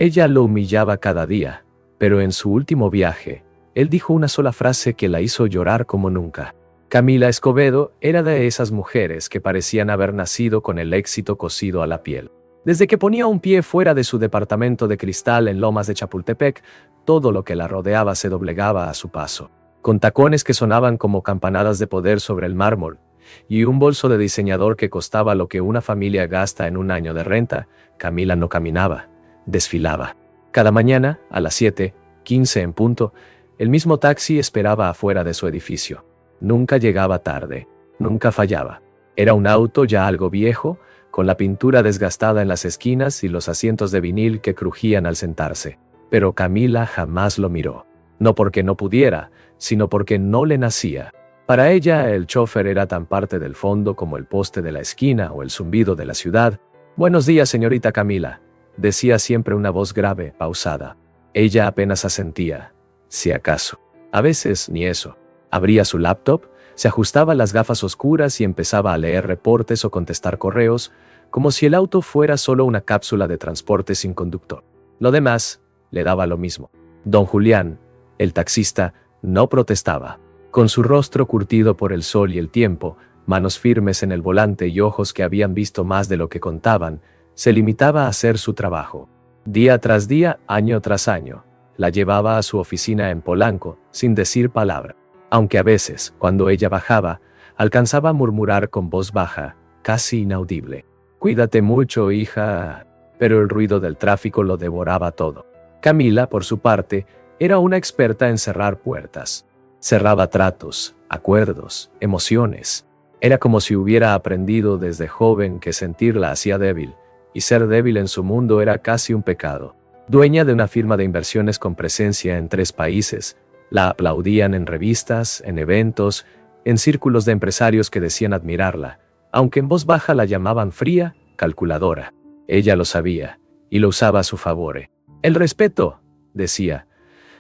Ella lo humillaba cada día, pero en su último viaje, él dijo una sola frase que la hizo llorar como nunca. Camila Escobedo era de esas mujeres que parecían haber nacido con el éxito cosido a la piel. Desde que ponía un pie fuera de su departamento de cristal en Lomas de Chapultepec, todo lo que la rodeaba se doblegaba a su paso. Con tacones que sonaban como campanadas de poder sobre el mármol, y un bolso de diseñador que costaba lo que una familia gasta en un año de renta, Camila no caminaba, desfilaba. Cada mañana, a las 7:15 en punto, el mismo taxi esperaba afuera de su edificio. Nunca llegaba tarde, nunca fallaba. Era un auto ya algo viejo, con la pintura desgastada en las esquinas y los asientos de vinil que crujían al sentarse. Pero Camila jamás lo miró. No porque no pudiera, sino porque no le nacía. Para ella, el chofer era tan parte del fondo como el poste de la esquina o el zumbido de la ciudad. «Buenos días, señorita Camila», decía siempre una voz grave, pausada. Ella apenas asentía, si acaso. A veces ni eso. Abría su laptop, se ajustaba las gafas oscuras y empezaba a leer reportes o contestar correos, como si el auto fuera solo una cápsula de transporte sin conductor. Lo demás le daba lo mismo. Don Julián, el taxista, no protestaba. Con su rostro curtido por el sol y el tiempo, manos firmes en el volante y ojos que habían visto más de lo que contaban, se limitaba a hacer su trabajo. Día tras día, año tras año, la llevaba a su oficina en Polanco, sin decir palabra. Aunque a veces, cuando ella bajaba, alcanzaba a murmurar con voz baja, casi inaudible: «Cuídate mucho, hija». Pero el ruido del tráfico lo devoraba todo. Camila, por su parte, era una experta en cerrar puertas. Cerraba tratos, acuerdos, emociones. Era como si hubiera aprendido desde joven que sentir la hacía débil, y ser débil en su mundo era casi un pecado. Dueña de una firma de inversiones con presencia en 3 países, la aplaudían en revistas, en eventos, en círculos de empresarios que decían admirarla, aunque en voz baja la llamaban fría, calculadora. Ella lo sabía, y lo usaba a su favor. «El respeto», decía,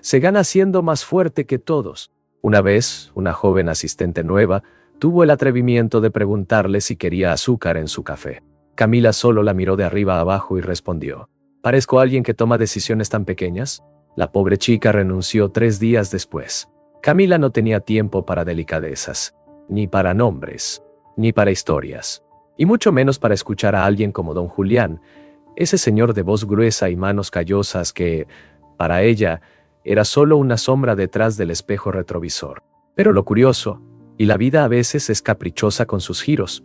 «se gana siendo más fuerte que todos». Una vez, una joven asistente nueva tuvo el atrevimiento de preguntarle si quería azúcar en su café. Camila solo la miró de arriba a abajo y respondió: «¿Parezco alguien que toma decisiones tan pequeñas?». La pobre chica renunció 3 días después. Camila no tenía tiempo para delicadezas, ni para nombres, ni para historias, y mucho menos para escuchar a alguien como don Julián, ese señor de voz gruesa y manos callosas que, para ella, era solo una sombra detrás del espejo retrovisor. Pero lo curioso, y la vida a veces es caprichosa con sus giros,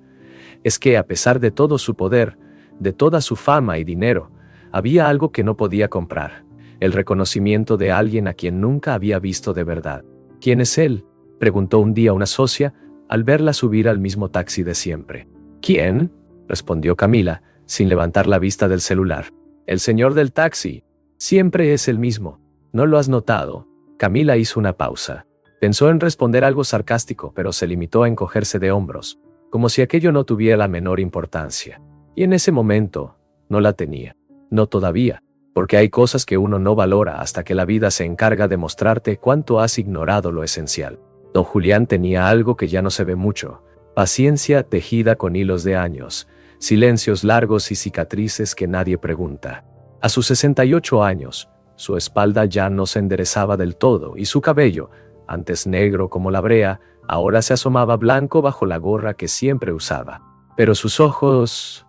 es que a pesar de todo su poder, de toda su fama y dinero, había algo que no podía comprar: el reconocimiento de alguien a quien nunca había visto de verdad. «¿Quién es él?», preguntó un día una socia, al verla subir al mismo taxi de siempre. «¿Quién?», respondió Camila, sin levantar la vista del celular. «El señor del taxi. Siempre es el mismo. ¿No lo has notado?». Camila hizo una pausa. Pensó en responder algo sarcástico, pero se limitó a encogerse de hombros, como si aquello no tuviera la menor importancia. Y en ese momento, no la tenía. No todavía. Porque hay cosas que uno no valora hasta que la vida se encarga de mostrarte cuánto has ignorado lo esencial. Don Julián tenía algo que ya no se ve mucho: paciencia tejida con hilos de años, silencios largos y cicatrices que nadie pregunta. A sus 68 años, su espalda ya no se enderezaba del todo y su cabello, antes negro como la brea, ahora se asomaba blanco bajo la gorra que siempre usaba. Pero sus ojos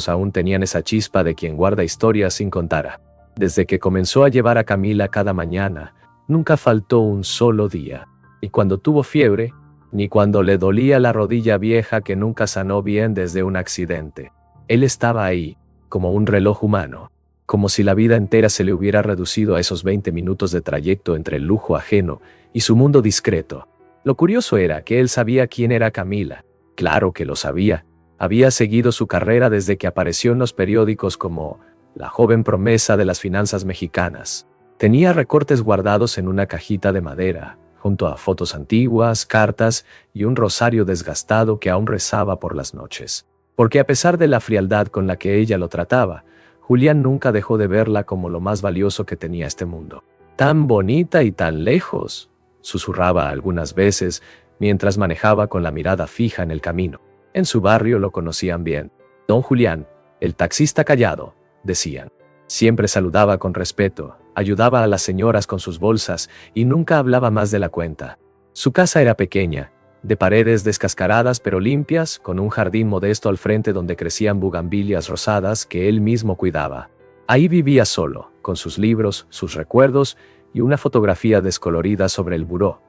aún tenían esa chispa de quien guarda historias sin contar. Desde que comenzó a llevar a Camila cada mañana, nunca faltó un solo día. Ni cuando tuvo fiebre, ni cuando le dolía la rodilla vieja que nunca sanó bien desde un accidente. Él estaba ahí, como un reloj humano, como si la vida entera se le hubiera reducido a esos 20 minutos de trayecto entre el lujo ajeno y su mundo discreto. Lo curioso era que él sabía quién era Camila. Claro que lo sabía. Había seguido su carrera desde que apareció en los periódicos como la joven promesa de las finanzas mexicanas. Tenía recortes guardados en una cajita de madera, junto a fotos antiguas, cartas y un rosario desgastado que aún rezaba por las noches. Porque a pesar de la frialdad con la que ella lo trataba, Julián nunca dejó de verla como lo más valioso que tenía este mundo. «Tan bonita y tan lejos», susurraba algunas veces mientras manejaba con la mirada fija en el camino. En su barrio lo conocían bien. «Don Julián, el taxista callado», decían. Siempre saludaba con respeto, ayudaba a las señoras con sus bolsas y nunca hablaba más de la cuenta. Su casa era pequeña, de paredes descascaradas pero limpias, con un jardín modesto al frente donde crecían bugambilias rosadas que él mismo cuidaba. Ahí vivía solo, con sus libros, sus recuerdos y una fotografía descolorida sobre el buró.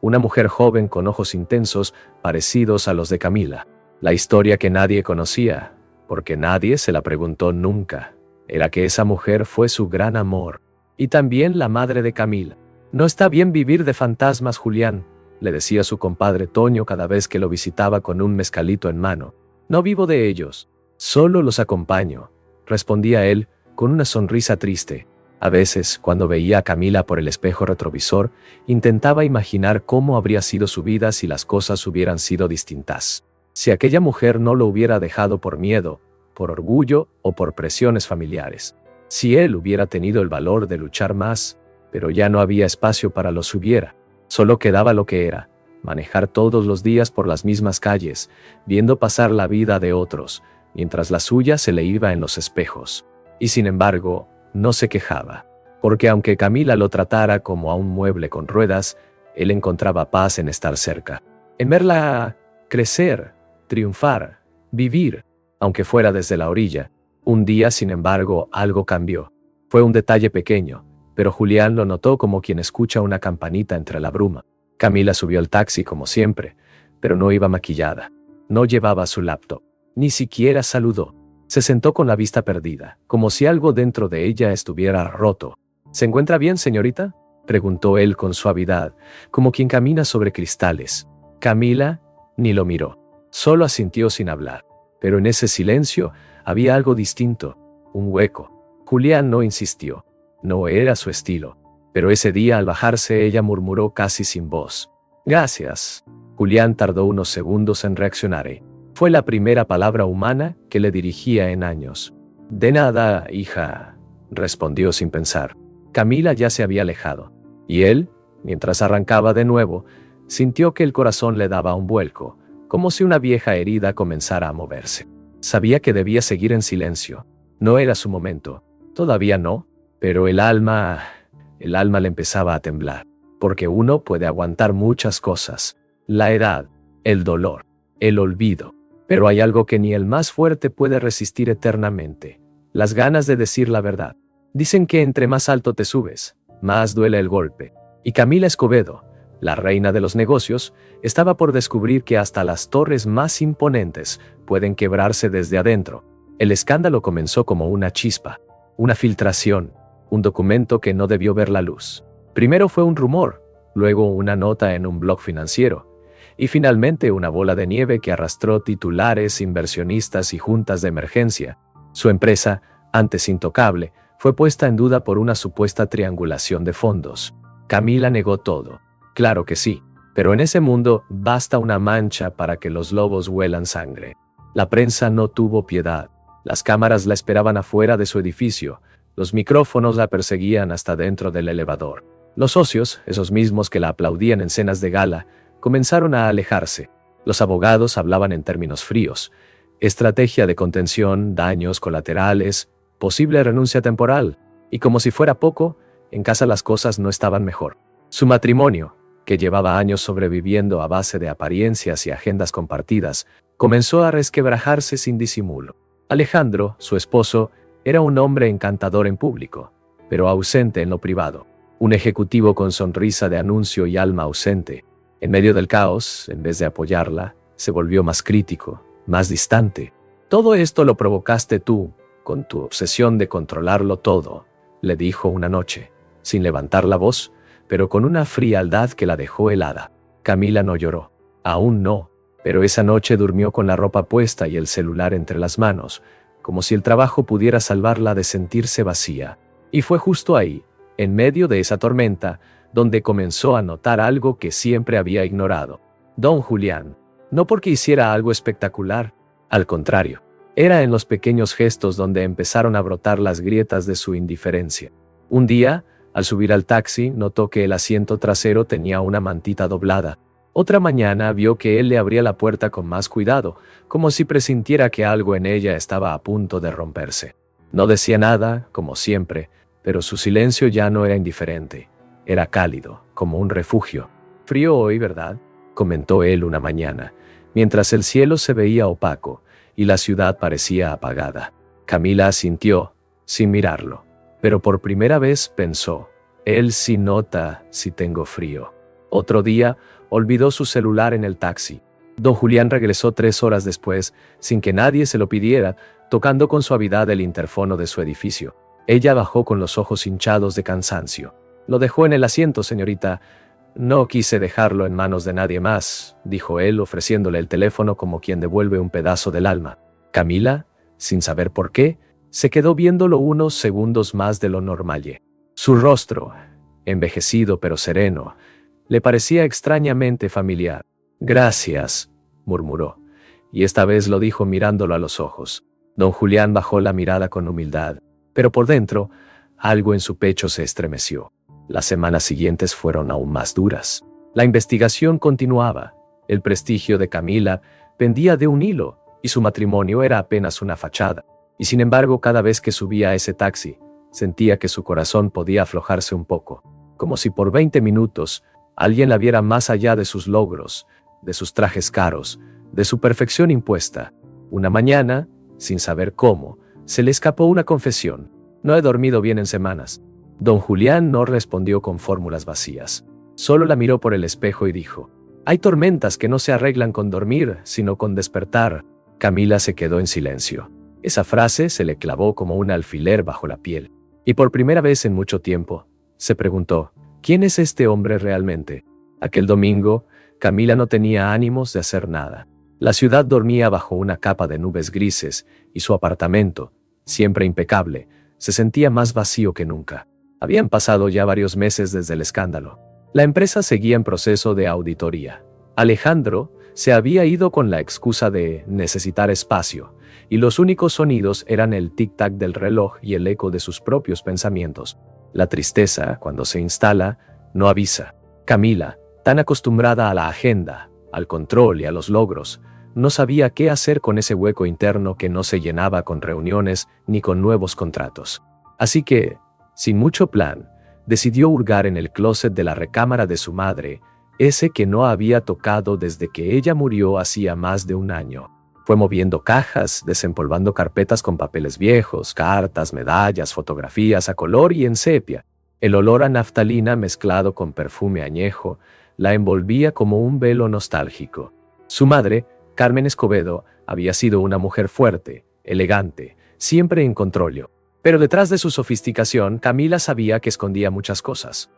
Una mujer joven con ojos intensos, parecidos a los de Camila. La historia que nadie conocía, porque nadie se la preguntó nunca, era que esa mujer fue su gran amor, y también la madre de Camila. «No está bien vivir de fantasmas, Julián», le decía su compadre Toño cada vez que lo visitaba con un mezcalito en mano. «No vivo de ellos, solo los acompaño», respondía él con una sonrisa triste. A veces, cuando veía a Camila por el espejo retrovisor, intentaba imaginar cómo habría sido su vida si las cosas hubieran sido distintas. Si aquella mujer no lo hubiera dejado por miedo, por orgullo o por presiones familiares. Si él hubiera tenido el valor de luchar más, pero ya no había espacio para los hubiera. Solo quedaba lo que era, manejar todos los días por las mismas calles, viendo pasar la vida de otros, mientras la suya se le iba en los espejos. Y sin embargo, no se quejaba, porque aunque Camila lo tratara como a un mueble con ruedas, él encontraba paz en estar cerca, en verla crecer, triunfar, vivir, aunque fuera desde la orilla. Un día, sin embargo, algo cambió. Fue un detalle pequeño, pero Julián lo notó como quien escucha una campanita entre la bruma. Camila subió al taxi como siempre, pero no iba maquillada. No llevaba su laptop. Ni siquiera saludó. Se sentó con la vista perdida, como si algo dentro de ella estuviera roto. «¿Se encuentra bien, señorita?», preguntó él con suavidad, como quien camina sobre cristales. Camila ni lo miró. Solo asintió sin hablar. Pero en ese silencio había algo distinto, un hueco. Julián no insistió. No era su estilo. Pero ese día al bajarse ella murmuró casi sin voz: «Gracias». Julián tardó unos segundos en reaccionar. Fue la primera palabra humana que le dirigía en años. «De nada, hija», respondió sin pensar. Camila ya se había alejado. Y él, mientras arrancaba de nuevo, sintió que el corazón le daba un vuelco, como si una vieja herida comenzara a moverse. Sabía que debía seguir en silencio. No era su momento. Todavía no, pero el alma le empezaba a temblar. Porque uno puede aguantar muchas cosas: la edad, el dolor, el olvido. Pero hay algo que ni el más fuerte puede resistir eternamente: las ganas de decir la verdad. Dicen que entre más alto te subes, más duele el golpe. Y Camila Escobedo, la reina de los negocios, estaba por descubrir que hasta las torres más imponentes pueden quebrarse desde adentro. El escándalo comenzó como una chispa, una filtración, un documento que no debió ver la luz. Primero fue un rumor, luego una nota en un blog financiero, y finalmente una bola de nieve que arrastró titulares, inversionistas y juntas de emergencia. Su empresa, antes intocable, fue puesta en duda por una supuesta triangulación de fondos. Camila negó todo. Claro que sí, pero en ese mundo basta una mancha para que los lobos huelan sangre. La prensa no tuvo piedad. Las cámaras la esperaban afuera de su edificio. Los micrófonos la perseguían hasta dentro del elevador. Los socios, esos mismos que la aplaudían en cenas de gala, comenzaron a alejarse. Los abogados hablaban en términos fríos: estrategia de contención, daños colaterales, posible renuncia temporal. Y como si fuera poco, en casa las cosas no estaban mejor. Su matrimonio, que llevaba años sobreviviendo a base de apariencias y agendas compartidas, comenzó a resquebrajarse sin disimulo. Alejandro, su esposo, era un hombre encantador en público, pero ausente en lo privado. Un ejecutivo con sonrisa de anuncio y alma ausente. En medio del caos, en vez de apoyarla, se volvió más crítico, más distante. «Todo esto lo provocaste tú, con tu obsesión de controlarlo todo», le dijo una noche, sin levantar la voz, pero con una frialdad que la dejó helada. Camila no lloró. Aún no, pero esa noche durmió con la ropa puesta y el celular entre las manos, como si el trabajo pudiera salvarla de sentirse vacía. Y fue justo ahí, en medio de esa tormenta, donde comenzó a notar algo que siempre había ignorado. Don Julián, no porque hiciera algo espectacular, al contrario, era en los pequeños gestos donde empezaron a brotar las grietas de su indiferencia. Un día, al subir al taxi, notó que el asiento trasero tenía una mantita doblada. Otra mañana vio que él le abría la puerta con más cuidado, como si presintiera que algo en ella estaba a punto de romperse. No decía nada, como siempre, pero su silencio ya no era indiferente. Era cálido, como un refugio. «Frío hoy, ¿verdad?», comentó él una mañana, mientras el cielo se veía opaco y la ciudad parecía apagada. Camila asintió, sin mirarlo, pero por primera vez pensó, él sí nota si tengo frío. Otro día, olvidó su celular en el taxi. Don Julián regresó 3 horas después, sin que nadie se lo pidiera, tocando con suavidad el interfono de su edificio. Ella bajó con los ojos hinchados de cansancio. «Lo dejó en el asiento, señorita». «No quise dejarlo en manos de nadie más», dijo él, ofreciéndole el teléfono como quien devuelve un pedazo del alma. Camila, sin saber por qué, se quedó viéndolo unos segundos más de lo normal. Su rostro, envejecido pero sereno, le parecía extrañamente familiar. «Gracias», murmuró, y esta vez lo dijo mirándolo a los ojos. Don Julián bajó la mirada con humildad, pero por dentro, algo en su pecho se estremeció. Las semanas siguientes fueron aún más duras. La investigación continuaba. El prestigio de Camila pendía de un hilo, y su matrimonio era apenas una fachada. Y sin embargo, cada vez que subía a ese taxi, sentía que su corazón podía aflojarse un poco, como si por 20 minutos alguien la viera más allá de sus logros, de sus trajes caros, de su perfección impuesta. Una mañana, sin saber cómo, se le escapó una confesión. «No he dormido bien en semanas». Don Julián no respondió con fórmulas vacías. Solo la miró por el espejo y dijo, «Hay tormentas que no se arreglan con dormir, sino con despertar». Camila se quedó en silencio. Esa frase se le clavó como un alfiler bajo la piel. Y por primera vez en mucho tiempo, se preguntó, ¿quién es este hombre realmente? Aquel domingo, Camila no tenía ánimos de hacer nada. La ciudad dormía bajo una capa de nubes grises y su apartamento, siempre impecable, se sentía más vacío que nunca. Habían pasado ya varios meses desde el escándalo. La empresa seguía en proceso de auditoría. Alejandro se había ido con la excusa de necesitar espacio, y los únicos sonidos eran el tic-tac del reloj y el eco de sus propios pensamientos. La tristeza, cuando se instala, no avisa. Camila, tan acostumbrada a la agenda, al control y a los logros, no sabía qué hacer con ese hueco interno que no se llenaba con reuniones ni con nuevos contratos. Así que, sin mucho plan, decidió hurgar en el closet de la recámara de su madre, ese que no había tocado desde que ella murió hacía más de un año. Fue moviendo cajas, desempolvando carpetas con papeles viejos, cartas, medallas, fotografías a color y en sepia. El olor a naftalina mezclado con perfume añejo la envolvía como un velo nostálgico. Su madre, Carmen Escobedo, había sido una mujer fuerte, elegante, siempre en control. Pero detrás de su sofisticación, Camila sabía que escondía muchas cosas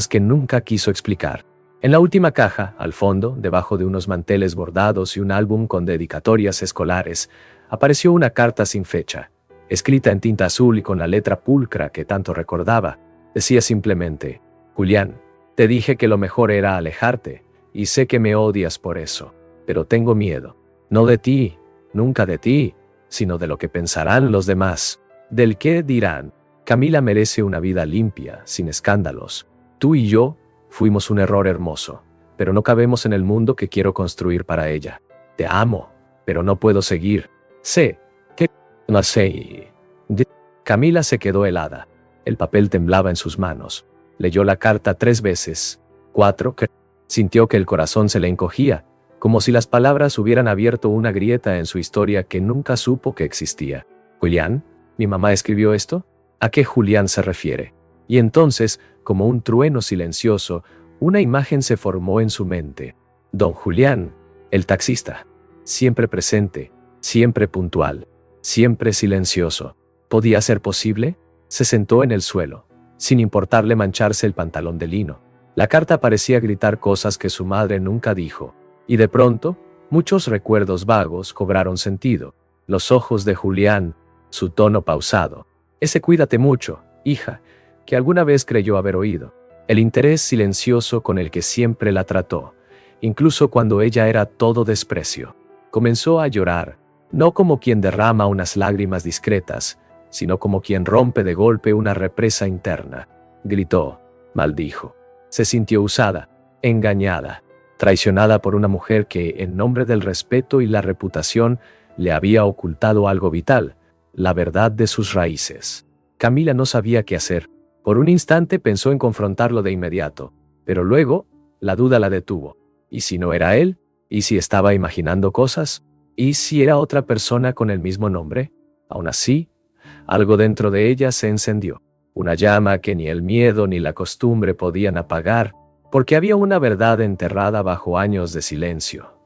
que nunca quiso explicar. En la última caja, al fondo, debajo de unos manteles bordados y un álbum con dedicatorias escolares, apareció una carta sin fecha, escrita en tinta azul y con la letra pulcra que tanto recordaba. Decía simplemente, «Julián, te dije que lo mejor era alejarte, y sé que me odias por eso, pero tengo miedo. No de ti, nunca de ti, sino de lo que pensarán los demás. Del qué dirán. Camila merece una vida limpia, sin escándalos. Tú y yo fuimos un error hermoso, pero no cabemos en el mundo que quiero construir para ella. Te amo, pero no puedo seguir. Sé que no sé». Camila se quedó helada. El papel temblaba en sus manos. Leyó la carta 3 veces. 4. Sintió que el corazón se le encogía, como si las palabras hubieran abierto una grieta en su historia que nunca supo que existía. «Julián, ¿mi mamá escribió esto? ¿A qué Julián se refiere?» Y entonces, como un trueno silencioso, una imagen se formó en su mente. Don Julián, el taxista, siempre presente, siempre puntual, siempre silencioso. ¿Podía ser posible? Se sentó en el suelo, sin importarle mancharse el pantalón de lino. La carta parecía gritar cosas que su madre nunca dijo, y de pronto, muchos recuerdos vagos cobraron sentido. Los ojos de Julián, su tono pausado, ese «cuídate mucho, hija», que alguna vez creyó haber oído, el interés silencioso con el que siempre la trató, incluso cuando ella era todo desprecio. Comenzó a llorar, no como quien derrama unas lágrimas discretas, sino como quien rompe de golpe una represa interna. Gritó, maldijo. Se sintió usada, engañada, traicionada por una mujer que, en nombre del respeto y la reputación, le había ocultado algo vital, la verdad de sus raíces. Camila no sabía qué hacer. Por un instante pensó en confrontarlo de inmediato, pero luego la duda la detuvo. ¿Y si no era él? ¿Y si estaba imaginando cosas? ¿Y si era otra persona con el mismo nombre? Aún así, algo dentro de ella se encendió. Una llama que ni el miedo ni la costumbre podían apagar, porque había una verdad enterrada bajo años de silencio.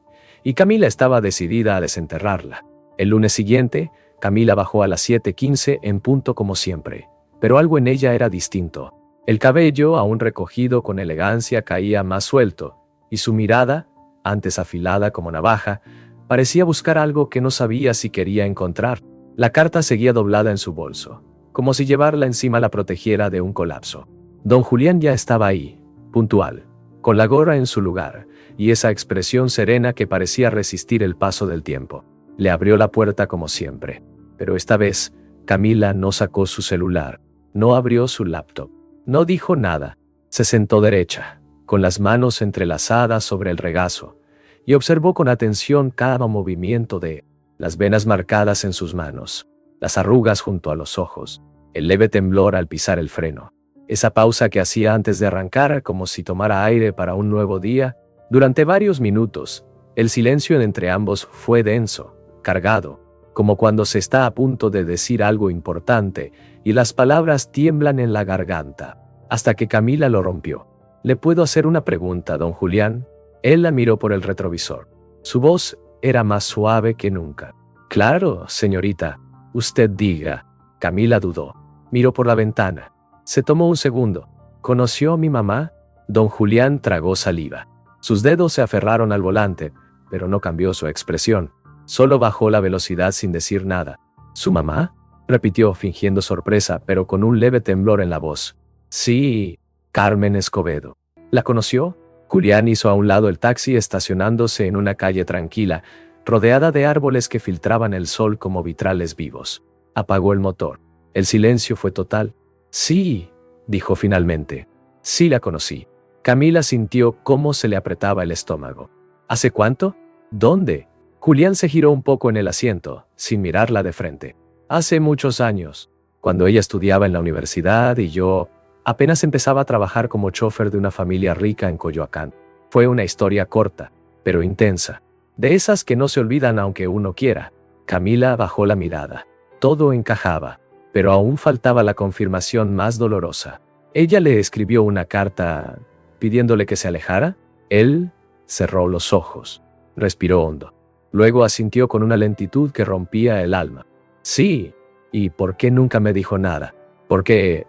Y Camila estaba decidida a desenterrarla. El lunes siguiente, Camila bajó a las 7:15 en punto como siempre, pero algo en ella era distinto. El cabello, aún recogido con elegancia, caía más suelto, y su mirada, antes afilada como navaja, parecía buscar algo que no sabía si quería encontrar. La carta seguía doblada en su bolso, como si llevarla encima la protegiera de un colapso. Don Julián ya estaba ahí, puntual, con la gorra en su lugar, y esa expresión serena que parecía resistir el paso del tiempo. Le abrió la puerta como siempre, pero esta vez Camila no sacó su celular, no abrió su laptop, no dijo nada. Se sentó derecha, con las manos entrelazadas sobre el regazo, y observó con atención cada movimiento de las venas marcadas en sus manos, las arrugas junto a los ojos, el leve temblor al pisar el freno, esa pausa que hacía antes de arrancar como si tomara aire para un nuevo día. Durante varios minutos, el silencio entre ambos fue denso, cargado, como cuando se está a punto de decir algo importante y las palabras tiemblan en la garganta, hasta que Camila lo rompió. ¿Le puedo hacer una pregunta, don Julián? Él la miró por el retrovisor. Su voz era más suave que nunca. Claro, señorita, usted diga. Camila dudó. Miró por la ventana. Se tomó un segundo. ¿Conoció a mi mamá? Don Julián tragó saliva. Sus dedos se aferraron al volante, pero no cambió su expresión. Solo bajó la velocidad sin decir nada. ¿Su mamá? Repitió, fingiendo sorpresa, pero con un leve temblor en la voz. Sí, Carmen Escobedo. ¿La conoció? Julián hizo a un lado el taxi estacionándose en una calle tranquila, rodeada de árboles que filtraban el sol como vitrales vivos. Apagó el motor. El silencio fue total. Sí, dijo finalmente. Sí la conocí. Camila sintió cómo se le apretaba el estómago. ¿Hace cuánto? ¿Dónde? Julián se giró un poco en el asiento, sin mirarla de frente. Hace muchos años, cuando ella estudiaba en la universidad y yo apenas empezaba a trabajar como chofer de una familia rica en Coyoacán. Fue una historia corta, pero intensa. De esas que no se olvidan aunque uno quiera. Camila bajó la mirada. Todo encajaba, pero aún faltaba la confirmación más dolorosa. Ella le escribió una carta pidiéndole que se alejara. Él cerró los ojos, respiró hondo. Luego asintió con una lentitud que rompía el alma. Sí, ¿y por qué nunca me dijo nada? ¿Por qué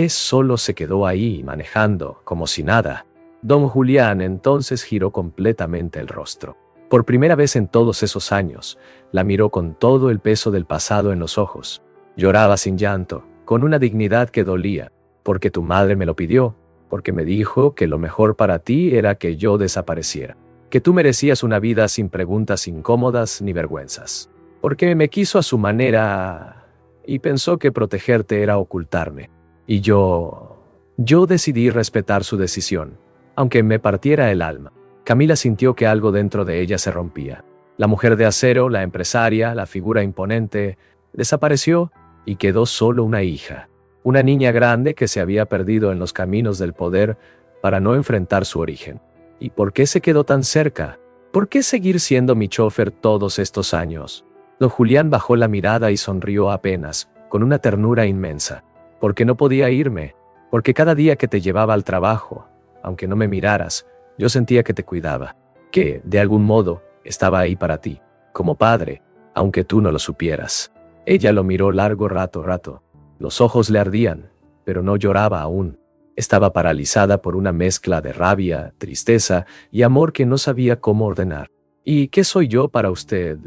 solo se quedó ahí manejando, como si nada? Don Julián entonces giró completamente el rostro. Por primera vez en todos esos años, la miró con todo el peso del pasado en los ojos. Lloraba sin llanto, con una dignidad que dolía, porque tu madre me lo pidió, porque me dijo que lo mejor para ti era que yo desapareciera, que tú merecías una vida sin preguntas incómodas ni vergüenzas, porque me quiso a su manera y pensó que protegerte era ocultarme. Y yo decidí respetar su decisión, aunque me partiera el alma. Camila sintió que algo dentro de ella se rompía. La mujer de acero, la empresaria, la figura imponente, desapareció y quedó solo una hija. Una niña grande que se había perdido en los caminos del poder para no enfrentar su origen. ¿Y por qué se quedó tan cerca? ¿Por qué seguir siendo mi chofer todos estos años? Don Julián bajó la mirada y sonrió apenas, con una ternura inmensa. Porque no podía irme, porque cada día que te llevaba al trabajo, aunque no me miraras, yo sentía que te cuidaba, que, de algún modo, estaba ahí para ti, como padre, aunque tú no lo supieras. Ella lo miró largo rato. Los ojos le ardían, pero no lloraba aún. Estaba paralizada por una mezcla de rabia, tristeza y amor que no sabía cómo ordenar. ¿Y qué soy yo para usted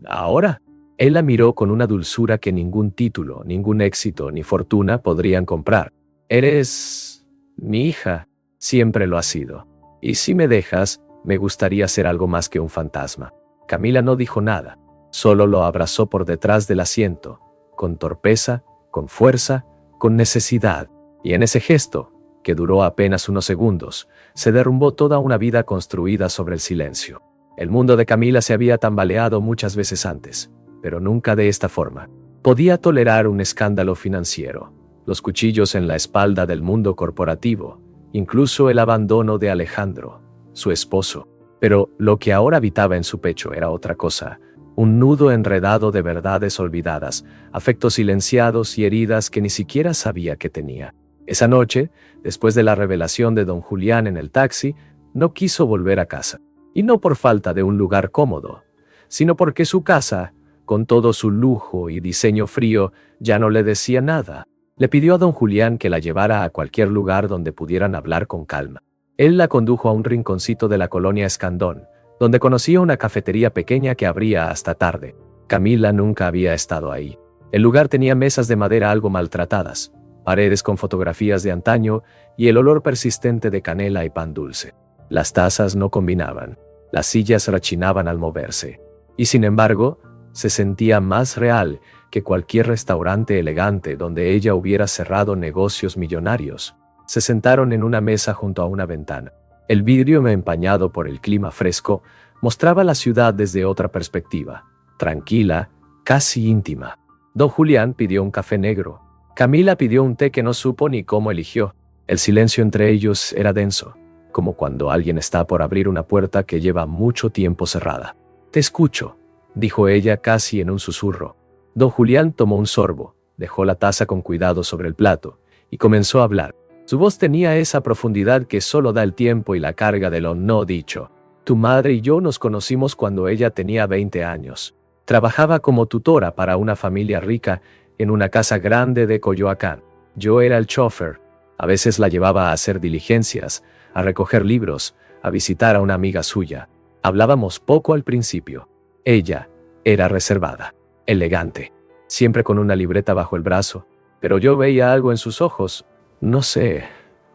ahora? Él la miró con una dulzura que ningún título, ningún éxito ni fortuna podrían comprar. Eres mi hija, siempre lo has sido. Y si me dejas, me gustaría ser algo más que un fantasma. Camila no dijo nada, solo lo abrazó por detrás del asiento, con torpeza, con fuerza, con necesidad. Y en ese gesto, que duró apenas unos segundos, se derrumbó toda una vida construida sobre el silencio. El mundo de Camila se había tambaleado muchas veces antes, pero nunca de esta forma. Podía tolerar un escándalo financiero, los cuchillos en la espalda del mundo corporativo, incluso el abandono de Alejandro, su esposo. Pero lo que ahora habitaba en su pecho era otra cosa, un nudo enredado de verdades olvidadas, afectos silenciados y heridas que ni siquiera sabía que tenía. Esa noche, después de la revelación de don Julián en el taxi, no quiso volver a casa. Y no por falta de un lugar cómodo, sino porque su casa, con todo su lujo y diseño frío, ya no le decía nada. Le pidió a don Julián que la llevara a cualquier lugar donde pudieran hablar con calma. Él la condujo a un rinconcito de la colonia Escandón, donde conocía una cafetería pequeña que abría hasta tarde. Camila nunca había estado ahí. El lugar tenía mesas de madera algo maltratadas, paredes con fotografías de antaño y el olor persistente de canela y pan dulce. Las tazas no combinaban, las sillas rechinaban al moverse. Y sin embargo, se sentía más real que cualquier restaurante elegante donde ella hubiera cerrado negocios millonarios. Se sentaron en una mesa junto a una ventana. El vidrio empañado por el clima fresco mostraba la ciudad desde otra perspectiva, tranquila, casi íntima. Don Julián pidió un café negro. Camila pidió un té que no supo ni cómo eligió. El silencio entre ellos era denso, como cuando alguien está por abrir una puerta que lleva mucho tiempo cerrada. «Te escucho», dijo ella casi en un susurro. Don Julián tomó un sorbo, dejó la taza con cuidado sobre el plato y comenzó a hablar. Su voz tenía esa profundidad que solo da el tiempo y la carga de lo no dicho. «Tu madre y yo nos conocimos cuando ella tenía 20 años. Trabajaba como tutora para una familia rica en una casa grande de Coyoacán. Yo era el chofer. A veces la llevaba a hacer diligencias, a recoger libros, a visitar a una amiga suya. Hablábamos poco al principio. Ella era reservada, elegante, siempre con una libreta bajo el brazo, pero yo veía algo en sus ojos, no sé,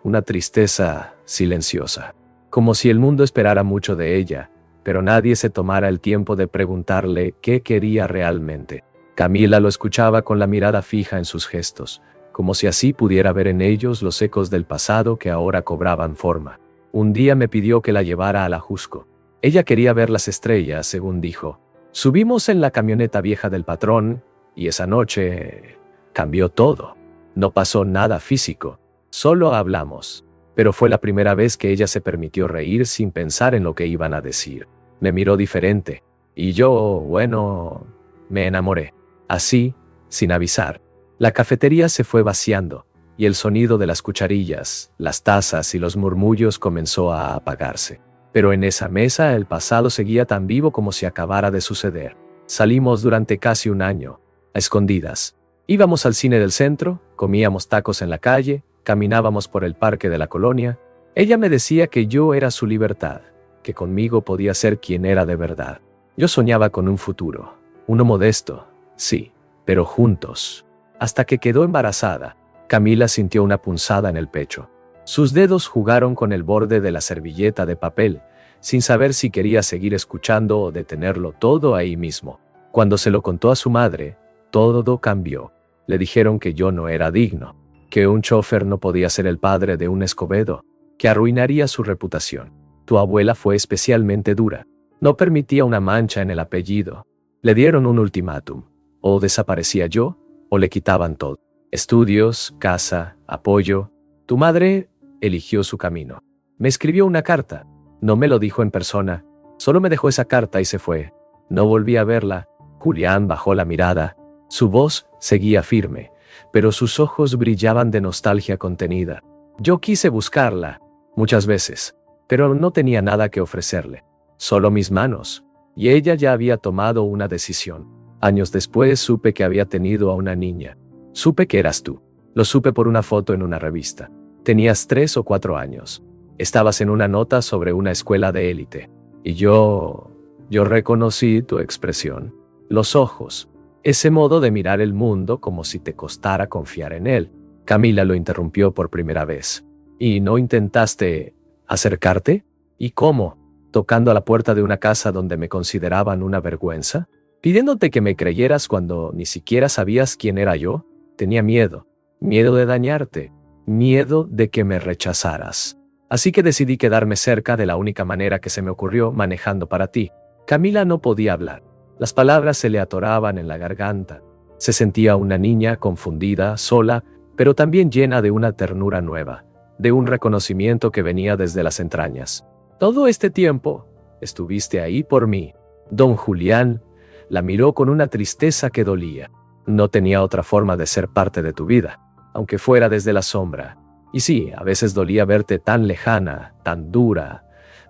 una tristeza silenciosa, como si el mundo esperara mucho de ella, pero nadie se tomara el tiempo de preguntarle qué quería realmente. Camila lo escuchaba con la mirada fija en sus gestos, como si así pudiera ver en ellos los ecos del pasado que ahora cobraban forma. Un día me pidió que la llevara a la Jusco. Ella quería ver las estrellas, según dijo. Subimos en la camioneta vieja del patrón, y esa noche cambió todo. No pasó nada físico, solo hablamos. Pero fue la primera vez que ella se permitió reír sin pensar en lo que iban a decir. Me miró diferente, y yo, bueno, me enamoré. Así, sin avisar. La cafetería se fue vaciando, y el sonido de las cucharillas, las tazas y los murmullos comenzó a apagarse. Pero en esa mesa el pasado seguía tan vivo como si acabara de suceder. Salimos durante casi un año, a escondidas. Íbamos al cine del centro, comíamos tacos en la calle, caminábamos por el parque de la colonia. Ella me decía que yo era su libertad, que conmigo podía ser quien era de verdad. Yo soñaba con un futuro, uno modesto, sí, pero juntos. Hasta que quedó embarazada, Camila sintió una punzada en el pecho. Sus dedos jugaron con el borde de la servilleta de papel, sin saber si quería seguir escuchando o detenerlo todo ahí mismo. Cuando se lo contó a su madre, todo cambió. Le dijeron que yo no era digno, que un chofer no podía ser el padre de un Escobedo, que arruinaría su reputación. Tu abuela fue especialmente dura. No permitía una mancha en el apellido. Le dieron un ultimátum. O desaparecía yo, o le quitaban todo. Estudios, casa, apoyo. Tu madre eligió su camino. Me escribió una carta. No me lo dijo en persona. Solo me dejó esa carta y se fue. No volví a verla. Julián bajó la mirada. Su voz seguía firme, pero sus ojos brillaban de nostalgia contenida. Yo quise buscarla, muchas veces, pero no tenía nada que ofrecerle. Solo mis manos. Y ella ya había tomado una decisión. Años después supe que había tenido a una niña. Supe que eras tú. Lo supe por una foto en una revista. Tenías 3 o 4 años. Estabas en una nota sobre una escuela de élite. Y yo reconocí tu expresión. Los ojos. Ese modo de mirar el mundo como si te costara confiar en él. Camila lo interrumpió por primera vez. ¿Y no intentaste acercarte? ¿Y cómo? ¿Tocando a la puerta de una casa donde me consideraban una vergüenza? ¿Pidiéndote que me creyeras cuando ni siquiera sabías quién era yo? Tenía miedo. Miedo de dañarte. Miedo de que me rechazaras. Así que decidí quedarme cerca de la única manera que se me ocurrió manejando para ti. Camila no podía hablar. Las palabras se le atoraban en la garganta. Se sentía una niña confundida, sola, pero también llena de una ternura nueva, de un reconocimiento que venía desde las entrañas. Todo este tiempo estuviste ahí por mí. Don Julián la miró con una tristeza que dolía. No tenía otra forma de ser parte de tu vida, aunque fuera desde la sombra. Y sí, a veces dolía verte tan lejana, tan dura,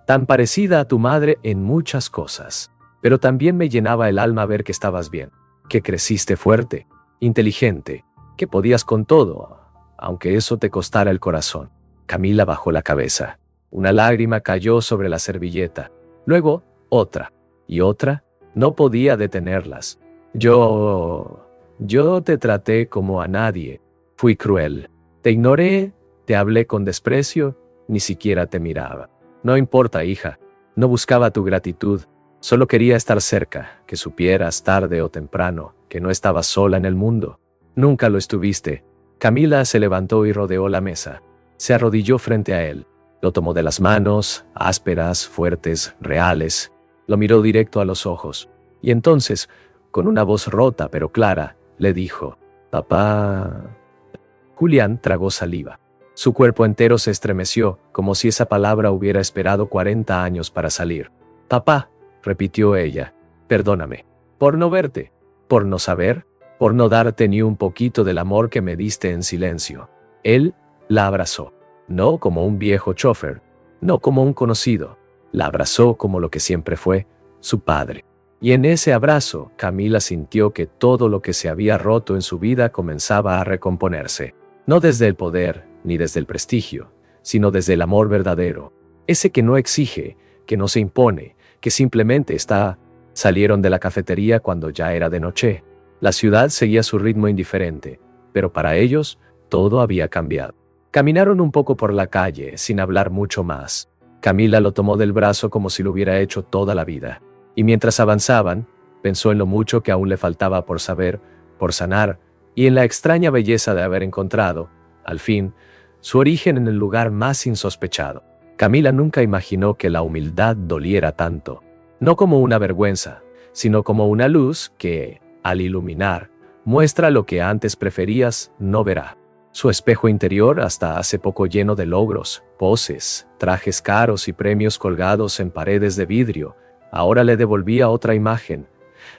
tan parecida a tu madre en muchas cosas. Pero también me llenaba el alma ver que estabas bien, que creciste fuerte, inteligente, que podías con todo, aunque eso te costara el corazón. Camila bajó la cabeza. Una lágrima cayó sobre la servilleta. Luego, otra. Y otra. No podía detenerlas. Yo te traté como a nadie. Fui cruel. Te ignoré, te hablé con desprecio, ni siquiera te miraba. No importa, hija. No buscaba tu gratitud. Solo quería estar cerca, que supieras tarde o temprano que no estabas sola en el mundo. Nunca lo estuviste. Camila se levantó y rodeó la mesa. Se arrodilló frente a él. Lo tomó de las manos, ásperas, fuertes, reales. Lo miró directo a los ojos. Y entonces, con una voz rota pero clara, le dijo: «Papá». Julián tragó saliva. Su cuerpo entero se estremeció, como si esa palabra hubiera esperado 40 años para salir. «Papá», repitió ella, «perdóname. Por no verte, por no saber, por no darte ni un poquito del amor que me diste en silencio». Él la abrazó, no como un viejo chofer, no como un conocido. La abrazó como lo que siempre fue, su padre. Y en ese abrazo, Camila sintió que todo lo que se había roto en su vida comenzaba a recomponerse. No desde el poder, ni desde el prestigio, sino desde el amor verdadero. Ese que no exige, que no se impone, que simplemente está. Salieron de la cafetería cuando ya era de noche. La ciudad seguía su ritmo indiferente, pero para ellos todo había cambiado. Caminaron un poco por la calle, sin hablar mucho más. Camila lo tomó del brazo como si lo hubiera hecho toda la vida. Y mientras avanzaban, pensó en lo mucho que aún le faltaba por saber, por sanar, y en la extraña belleza de haber encontrado, al fin, su origen en el lugar más insospechado. Camila nunca imaginó que la humildad doliera tanto. No como una vergüenza, sino como una luz que, al iluminar, muestra lo que antes preferías no verá. Su espejo interior, hasta hace poco lleno de logros, poses, trajes caros y premios colgados en paredes de vidrio, ahora le devolvía otra imagen,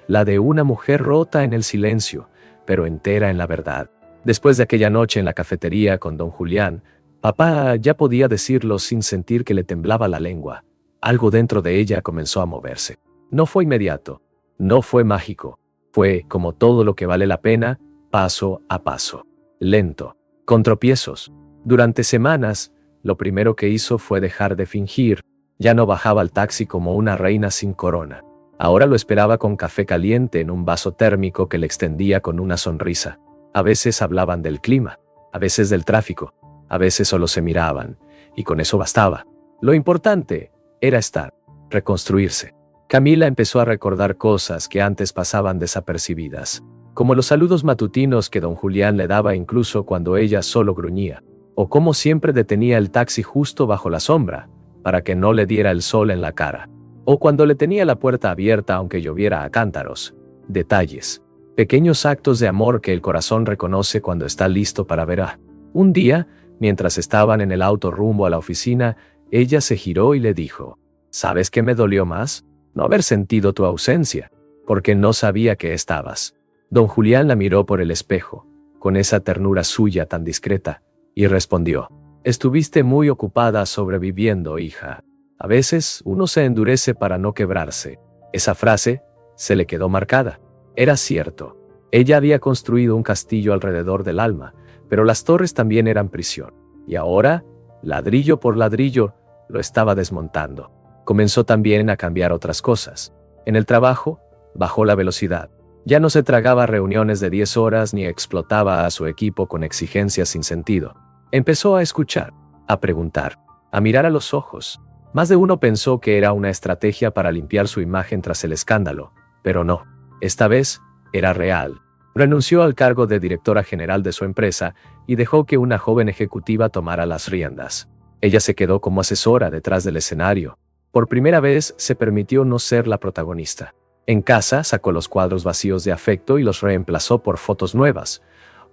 la de una mujer rota en el silencio, pero entera en la verdad. Después de aquella noche en la cafetería con don Julián, papá ya podía decirlo sin sentir que le temblaba la lengua. Algo dentro de ella comenzó a moverse. No fue inmediato, no fue mágico, fue, como todo lo que vale la pena, paso a paso, lento, con tropiezos. Durante semanas, lo primero que hizo fue dejar de fingir. Ya no bajaba al taxi como una reina sin corona. Ahora lo esperaba con café caliente en un vaso térmico que le extendía con una sonrisa. A veces hablaban del clima, a veces del tráfico, a veces solo se miraban, y con eso bastaba. Lo importante era estar, reconstruirse. Camila empezó a recordar cosas que antes pasaban desapercibidas, como los saludos matutinos que don Julián le daba incluso cuando ella solo gruñía, o cómo siempre detenía el taxi justo bajo la sombra, para que no le diera el sol en la cara, o cuando le tenía la puerta abierta aunque lloviera a cántaros. Detalles, pequeños actos de amor que el corazón reconoce cuando está listo para ver a. Un día, mientras estaban en el auto rumbo a la oficina, ella se giró y le dijo: «¿Sabes qué me dolió más? No haber sentido tu ausencia, porque no sabía que estabas». Don Julián la miró por el espejo, con esa ternura suya tan discreta, y respondió: «Estuviste muy ocupada sobreviviendo, hija. A veces uno se endurece para no quebrarse». Esa frase se le quedó marcada. Era cierto. Ella había construido un castillo alrededor del alma, pero las torres también eran prisión. Y ahora, ladrillo por ladrillo, lo estaba desmontando. Comenzó también a cambiar otras cosas. En el trabajo, bajó la velocidad. Ya no se tragaba reuniones de 10 horas ni explotaba a su equipo con exigencias sin sentido. Empezó a escuchar, a preguntar, a mirar a los ojos. Más de uno pensó que era una estrategia para limpiar su imagen tras el escándalo, pero no. Esta vez, era real. Renunció al cargo de directora general de su empresa y dejó que una joven ejecutiva tomara las riendas. Ella se quedó como asesora detrás del escenario. Por primera vez se permitió no ser la protagonista. En casa sacó los cuadros vacíos de afecto y los reemplazó por fotos nuevas.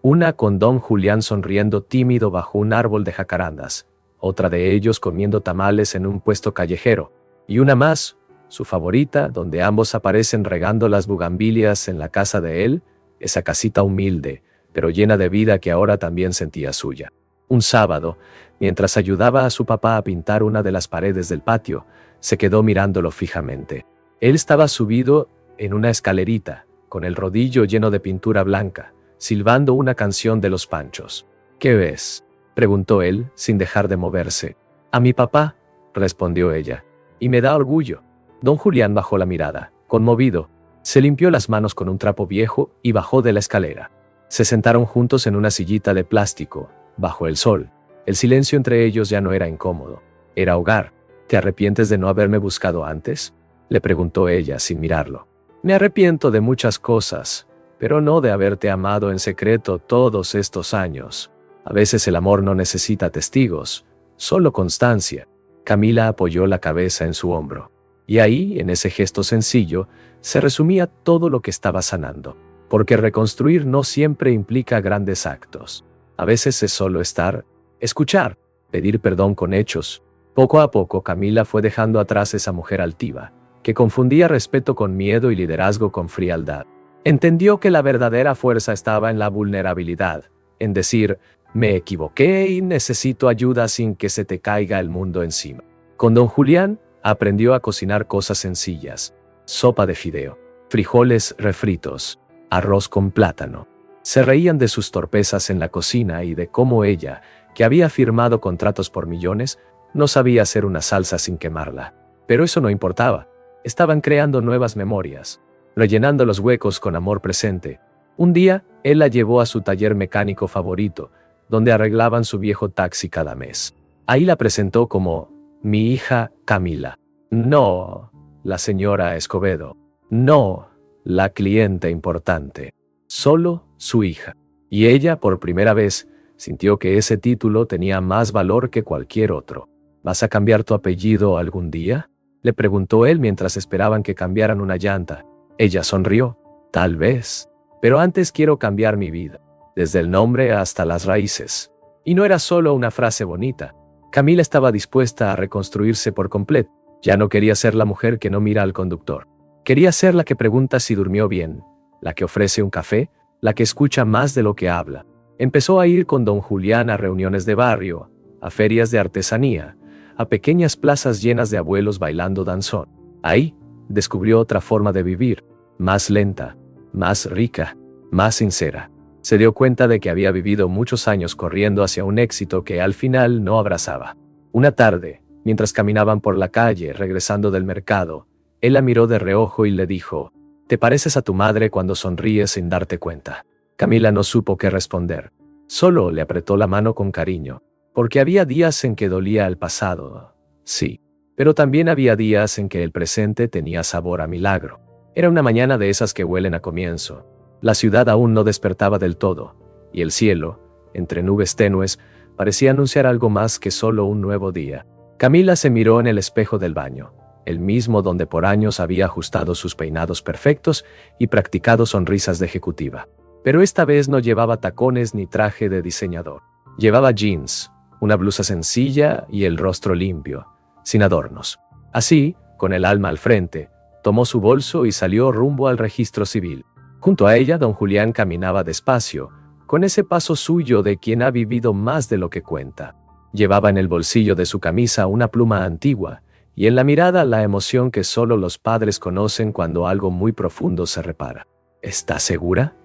Una con don Julián sonriendo tímido bajo un árbol de jacarandas, otra de ellos comiendo tamales en un puesto callejero, y una más, su favorita, donde ambos aparecen regando las bugambilias en la casa de él, esa casita humilde, pero llena de vida que ahora también sentía suya. Un sábado, mientras ayudaba a su papá a pintar una de las paredes del patio, se quedó mirándolo fijamente. Él estaba subido en una escalerita, con el rodillo lleno de pintura blanca, silbando una canción de los Panchos. ¿Qué ves?, preguntó él, sin dejar de moverse. A mi papá, respondió ella. Y me da orgullo. Don Julián bajó la mirada, conmovido. Se limpió las manos con un trapo viejo y bajó de la escalera. Se sentaron juntos en una sillita de plástico, bajo el sol. El silencio entre ellos ya no era incómodo. Era hogar. ¿Te arrepientes de no haberme buscado antes?, le preguntó ella sin mirarlo. Me arrepiento de muchas cosas, pero no de haberte amado en secreto todos estos años. A veces el amor no necesita testigos, solo constancia. Camila apoyó la cabeza en su hombro. Y ahí, en ese gesto sencillo, se resumía todo lo que estaba sanando. Porque reconstruir no siempre implica grandes actos. A veces es solo estar, escuchar, pedir perdón con hechos. Poco a poco Camila fue dejando atrás esa mujer altiva, que confundía respeto con miedo y liderazgo con frialdad. Entendió que la verdadera fuerza estaba en la vulnerabilidad, en decir, me equivoqué y necesito ayuda sin que se te caiga el mundo encima. Con don Julián, aprendió a cocinar cosas sencillas: sopa de fideo, frijoles refritos, arroz con plátano. Se reían de sus torpezas en la cocina y de cómo ella, que había firmado contratos por millones, no sabía hacer una salsa sin quemarla. Pero eso no importaba. Estaban creando nuevas memorias, rellenando los huecos con amor presente. Un día, él la llevó a su taller mecánico favorito, donde arreglaban su viejo taxi cada mes. Ahí la presentó como mi hija Camila. No, la señora Escobedo. No, la cliente importante. Solo su hija. Y ella, por primera vez, sintió que ese título tenía más valor que cualquier otro. ¿Vas a cambiar tu apellido algún día?, le preguntó él mientras esperaban que cambiaran una llanta. Ella sonrió. Tal vez. Pero antes quiero cambiar mi vida, desde el nombre hasta las raíces. Y no era solo una frase bonita. Camila estaba dispuesta a reconstruirse por completo. Ya no quería ser la mujer que no mira al conductor. Quería ser la que pregunta si durmió bien, la que ofrece un café, la que escucha más de lo que habla. Empezó a ir con don Julián a reuniones de barrio, a ferias de artesanía, a pequeñas plazas llenas de abuelos bailando danzón. Ahí, descubrió otra forma de vivir, más lenta, más rica, más sincera. Se dio cuenta de que había vivido muchos años corriendo hacia un éxito que al final no abrazaba. Una tarde, mientras caminaban por la calle regresando del mercado, él la miró de reojo y le dijo: «Te pareces a tu madre cuando sonríes sin darte cuenta». Camila no supo qué responder. Solo le apretó la mano con cariño. Porque había días en que dolía el pasado, sí, pero también había días en que el presente tenía sabor a milagro. Era una mañana de esas que huelen a comienzo. La ciudad aún no despertaba del todo, y el cielo, entre nubes tenues, parecía anunciar algo más que solo un nuevo día. Camila se miró en el espejo del baño, el mismo donde por años había ajustado sus peinados perfectos y practicado sonrisas de ejecutiva. Pero esta vez no llevaba tacones ni traje de diseñador. Llevaba jeans, una blusa sencilla y el rostro limpio, sin adornos. Así, con el alma al frente, tomó su bolso y salió rumbo al registro civil. Junto a ella, don Julián caminaba despacio, con ese paso suyo de quien ha vivido más de lo que cuenta. Llevaba en el bolsillo de su camisa una pluma antigua, y en la mirada la emoción que solo los padres conocen cuando algo muy profundo se repara. ¿Estás segura?,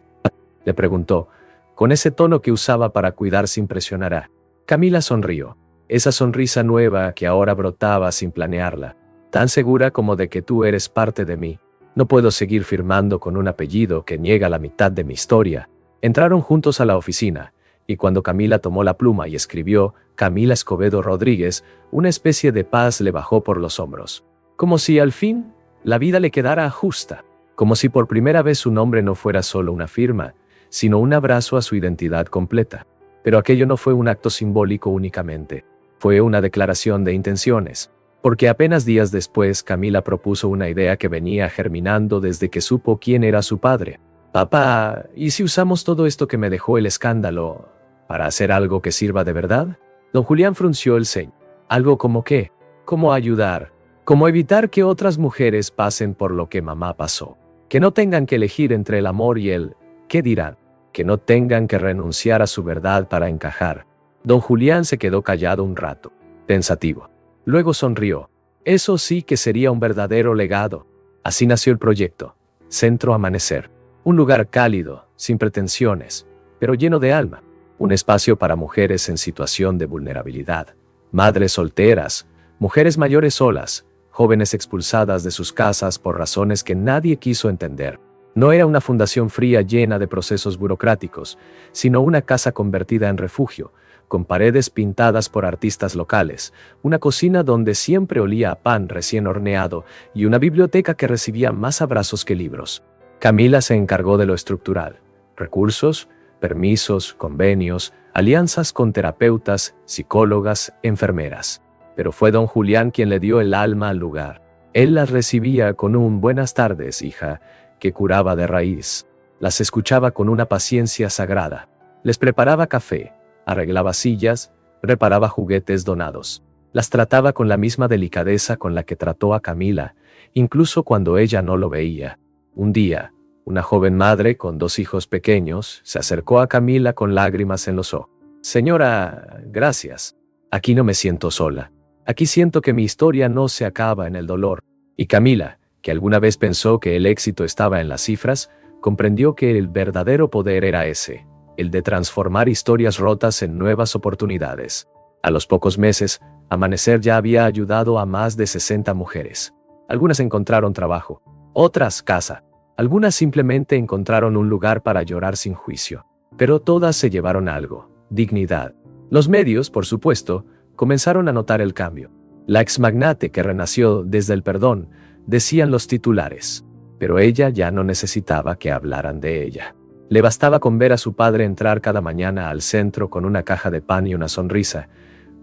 le preguntó, con ese tono que usaba para cuidar sin presionar. Camila sonrió, esa sonrisa nueva que ahora brotaba sin planearla, tan segura como de que tú eres parte de mí. No puedo seguir firmando con un apellido que niega la mitad de mi historia. Entraron juntos a la oficina, y cuando Camila tomó la pluma y escribió Camila Escobedo Rodríguez, una especie de paz le bajó por los hombros. Como si al fin la vida le quedara justa, como si por primera vez su nombre no fuera solo una firma, sino un abrazo a su identidad completa. Pero aquello no fue un acto simbólico únicamente, fue una declaración de intenciones. Porque apenas días después Camila propuso una idea que venía germinando desde que supo quién era su padre. Papá, ¿y si usamos todo esto que me dejó el escándalo para hacer algo que sirva de verdad? Don Julián frunció el ceño. ¿Algo como qué? ¿Cómo ayudar? ¿Cómo evitar que otras mujeres pasen por lo que mamá pasó? Que no tengan que elegir entre el amor y el ¿qué dirán? Que no tengan que renunciar a su verdad para encajar. Don Julián se quedó callado un rato, pensativo. Luego sonrió. Eso sí que sería un verdadero legado. Así nació el proyecto. Centro Amanecer. Un lugar cálido, sin pretensiones, pero lleno de alma. Un espacio para mujeres en situación de vulnerabilidad, madres solteras, mujeres mayores solas, jóvenes expulsadas de sus casas por razones que nadie quiso entender. No era una fundación fría llena de procesos burocráticos, sino una casa convertida en refugio, con paredes pintadas por artistas locales, una cocina donde siempre olía a pan recién horneado y una biblioteca que recibía más abrazos que libros. Camila se encargó de lo estructural: recursos, permisos, convenios, alianzas con terapeutas, psicólogas, enfermeras. Pero fue don Julián quien le dio el alma al lugar. Él las recibía con un «buenas tardes, hija», que curaba de raíz. Las escuchaba con una paciencia sagrada. Les preparaba café, arreglaba sillas, reparaba juguetes donados. Las trataba con la misma delicadeza con la que trató a Camila, incluso cuando ella no lo veía. Un día, una joven madre con 2 hijos pequeños se acercó a Camila con lágrimas en los ojos. «Señora, gracias. Aquí no me siento sola. Aquí siento que mi historia no se acaba en el dolor». Y Camila, que alguna vez pensó que el éxito estaba en las cifras, comprendió que el verdadero poder era ese, el de transformar historias rotas en nuevas oportunidades. A los pocos meses, Amanecer ya había ayudado a más de 60 mujeres. Algunas encontraron trabajo, otras casa. Algunas simplemente encontraron un lugar para llorar sin juicio. Pero todas se llevaron algo: dignidad. Los medios, por supuesto, comenzaron a notar el cambio. La exmagnate que renació desde el perdón, decían los titulares. Pero ella ya no necesitaba que hablaran de ella. Le bastaba con ver a su padre entrar cada mañana al centro con una caja de pan y una sonrisa,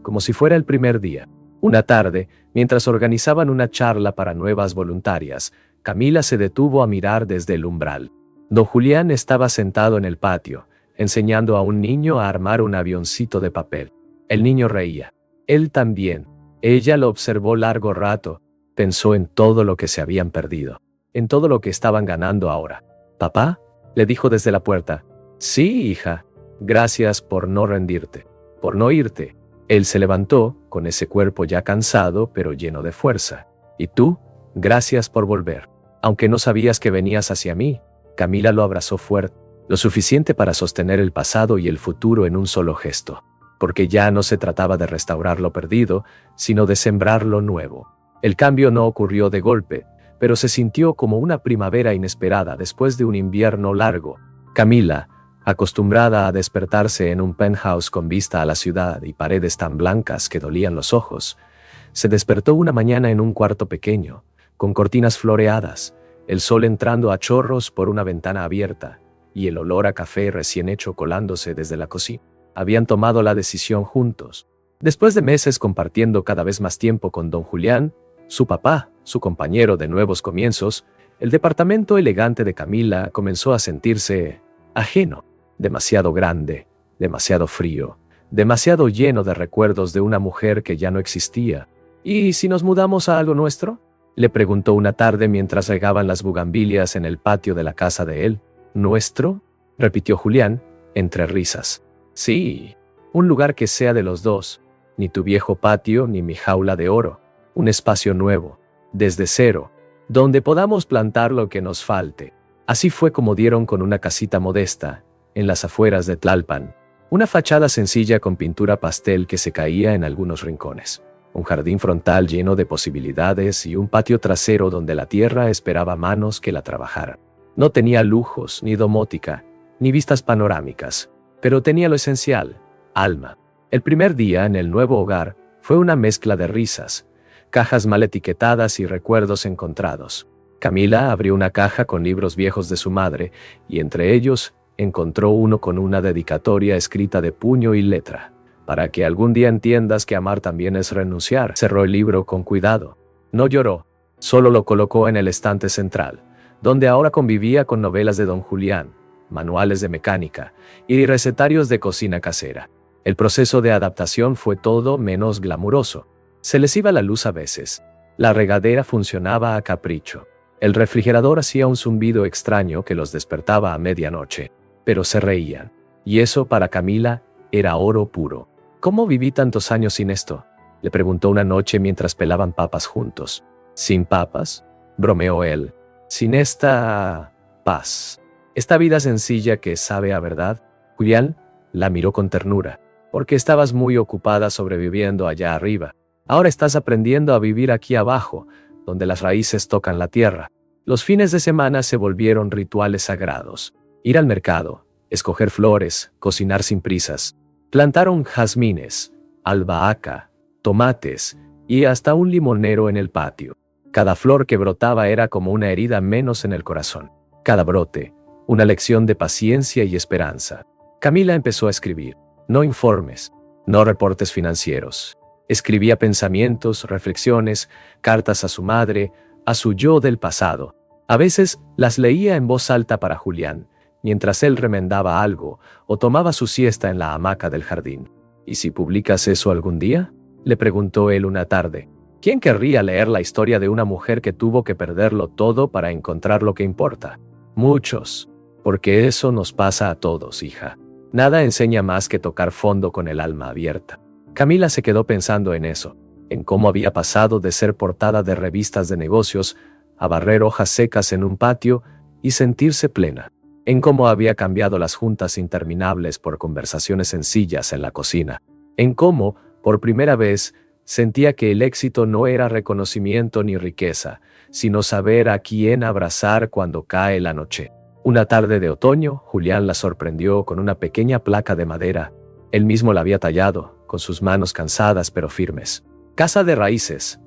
como si fuera el primer día. Una tarde, mientras organizaban una charla para nuevas voluntarias, Camila se detuvo a mirar desde el umbral. Don Julián estaba sentado en el patio, enseñando a un niño a armar un avioncito de papel. El niño reía. Él también. Ella lo observó largo rato. Pensó en todo lo que se habían perdido, en todo lo que estaban ganando ahora. «¿Papá?», le dijo desde la puerta. «Sí, hija. Gracias por no rendirte, por no irte». Él se levantó, con ese cuerpo ya cansado, pero lleno de fuerza. «¿Y tú? Gracias por volver. Aunque no sabías que venías hacia mí». Camila lo abrazó fuerte, lo suficiente para sostener el pasado y el futuro en un solo gesto. Porque ya no se trataba de restaurar lo perdido, sino de sembrar lo nuevo. El cambio no ocurrió de golpe, pero se sintió como una primavera inesperada después de un invierno largo. Camila, acostumbrada a despertarse en un penthouse con vista a la ciudad y paredes tan blancas que dolían los ojos, se despertó una mañana en un cuarto pequeño, con cortinas floreadas, el sol entrando a chorros por una ventana abierta, y el olor a café recién hecho colándose desde la cocina. Habían tomado la decisión juntos. Después de meses compartiendo cada vez más tiempo con don Julián, su papá, su compañero de nuevos comienzos, el departamento elegante de Camila comenzó a sentirse ajeno, demasiado grande, demasiado frío, demasiado lleno de recuerdos de una mujer que ya no existía. «¿Y si nos mudamos a algo nuestro?», le preguntó una tarde mientras regaban las bugambilias en el patio de la casa de él. «¿Nuestro?», repitió Julián, entre risas. «Sí, un lugar que sea de los dos, ni tu viejo patio ni mi jaula de oro, un espacio nuevo, desde cero, donde podamos plantar lo que nos falte». Así fue como dieron con una casita modesta, en las afueras de Tlalpan, una fachada sencilla con pintura pastel que se caía en algunos rincones, un jardín frontal lleno de posibilidades y un patio trasero donde la tierra esperaba manos que la trabajaran. No tenía lujos, ni domótica, ni vistas panorámicas, pero tenía lo esencial: alma. El primer día en el nuevo hogar fue una mezcla de risas, cajas mal etiquetadas y recuerdos encontrados. Camila abrió una caja con libros viejos de su madre y entre ellos encontró uno con una dedicatoria escrita de puño y letra. para que algún día entiendas que amar también es renunciar. Cerró el libro con cuidado. No lloró, solo lo colocó en el estante central, donde ahora convivía con novelas de Don Julián, manuales de mecánica y recetarios de cocina casera. El proceso de adaptación fue todo menos glamuroso. Se les iba la luz a veces. La regadera funcionaba a capricho. El refrigerador hacía un zumbido extraño que los despertaba a medianoche. Pero se reían. Y eso para Camila era oro puro. ¿Cómo viví tantos años sin esto?, le preguntó una noche mientras pelaban papas juntos. ¿Sin papas?, bromeó él. Sin esta paz. Esta vida sencilla que sabe a verdad. Julián la miró con ternura. Porque estabas muy ocupada sobreviviendo allá arriba. Ahora estás aprendiendo a vivir aquí abajo, donde las raíces tocan la tierra. Los fines de semana se volvieron rituales sagrados. Ir al mercado, escoger flores, cocinar sin prisas. Plantaron jazmines, albahaca, tomates y hasta un limonero en el patio. Cada flor que brotaba era como una herida menos en el corazón. Cada brote, una lección de paciencia y esperanza. Camila empezó a escribir. No informes, no reportes financieros. Escribía pensamientos, reflexiones, cartas a su madre, a su yo del pasado. A veces las leía en voz alta para Julián, mientras él remendaba algo o tomaba su siesta en la hamaca del jardín. ¿Y si publicas eso algún día?, le preguntó él una tarde. ¿Quién querría leer la historia de una mujer que tuvo que perderlo todo para encontrar lo que importa? Muchos. Porque eso nos pasa a todos, hija. Nada enseña más que tocar fondo con el alma abierta. Camila se quedó pensando en eso, en cómo había pasado de ser portada de revistas de negocios a barrer hojas secas en un patio y sentirse plena, en cómo había cambiado las juntas interminables por conversaciones sencillas en la cocina, en cómo, por primera vez, sentía que el éxito no era reconocimiento ni riqueza, sino saber a quién abrazar cuando cae la noche. Una tarde de otoño, Julián la sorprendió con una pequeña placa de madera. Él mismo la había tallado, con sus manos cansadas pero firmes. Casa de raíces.